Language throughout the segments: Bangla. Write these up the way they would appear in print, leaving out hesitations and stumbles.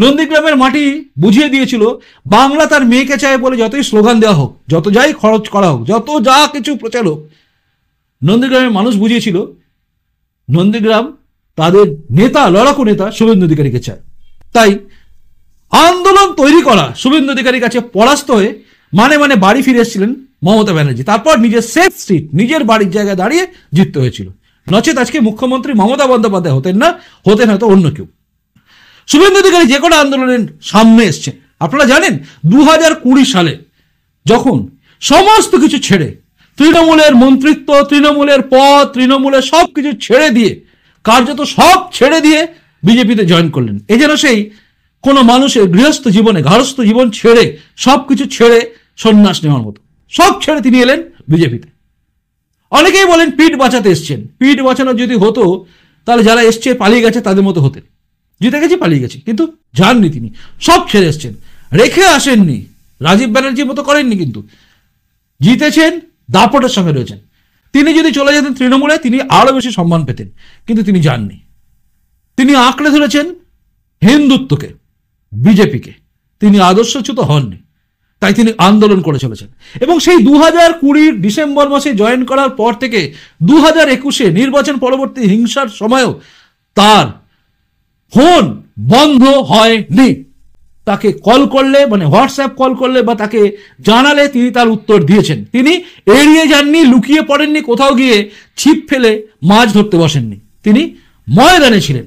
নন্দীগ্রামের মাটি বুঝিয়ে দিয়েছিল বাংলা তার মেয়েকে চায় বলে যতই স্লোগান দেওয়া হোক, যত যাই খরচ করা হোক, যত যা কিছু প্রচার হোক, নন্দীগ্রামের মানুষ বুঝিয়েছিল নন্দীগ্রাম তাদের নেতা, লড়াকু নেতা শুভেন্দু অধিকারীকে চায়। তাই আন্দোলন তৈরি করা শুভেন্দু অধিকারীর কাছে পরাস্ত হয়ে মানে মানে বাড়ি ফিরে এসেছিলেন মমতা ব্যানার্জি। তারপর নিজের সেফ সিট, নিজের বাড়ির জায়গায় দাঁড়িয়ে জিততে হয়েছিল। নচেত আজকে মুখ্যমন্ত্রী মমতা বন্দ্যোপাধ্যায় হতেন না, হতেন হয়তো অন্য কেউ। শুভেন্দু অধিকারী যে কোনো আন্দোলনের সামনে এসছেন। আপনারা জানেন 2020 সালে যখন সমস্ত কিছু ছেড়ে, তৃণমূলের মন্ত্রিত্ব, তৃণমূলের পদ, তৃণমূলের সব কিছু ছেড়ে দিয়ে, কার্যত সব ছেড়ে দিয়ে বিজেপিতে জয়েন করলেন। এ যেন সেই কোনো মানুষের গৃহস্থ জীবনে, গার্হস্থ জীবন ছেড়ে, সব কিছু ছেড়ে সন্ন্যাস নেওয়ার মতো সব ছেড়ে তিনি এলেন বিজেপিতে। অনেকেই বলেন পিঠ বাঁচাতে এসছেন। পিঠ বাঁচানো যদি হতো তাহলে যারা এসছে পালিয়ে গেছে তাদের মতো হতেন। জিতে গেছে, পালিয়ে গেছে, কিন্তু যাননি তিনি, সব ছেড়ে এসছেন। রেখে আসেননি, রাজীব ব্যানার্জির মতো করেননি, কিন্তু জিতেছেন, দাপটের সঙ্গে রয়েছেন। তিনি যদি চলে যেতেন তৃণমূলে তিনি আরো বেশি সম্মান পেতেন, কিন্তু তিনি যাননি। তিনি আঁকড়ে ধরেছেন হিন্দুত্বকে, বিজেপিকে। তিনি আদর্শচ্যুত হননি, তাই তিনি আন্দোলন করে চলেছেন। এবং সেই 2020 ডিসেম্বর মাসে জয়েন করার পর থেকে 2021 নির্বাচন পরবর্তী হিংসার সময়ও তার ফোন বন্ধ হয়নি। তাকে কল করলে, মানে হোয়াটসঅ্যাপ কল করলে বা তাকে জানালে তিনি তার উত্তর দিয়েছেন। তিনি এড়িয়ে যাননি, লুকিয়ে পড়েননি, কোথাও গিয়ে ছিপ ফেলে মাছ ধরতে বসেননি। তিনি ময়দানে ছিলেন।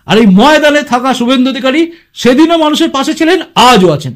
আর এই ময়দানে থাকা শুভেন্দু অধিকারী সেদিনও মানুষের পাশে ছিলেন, আজও আছেন।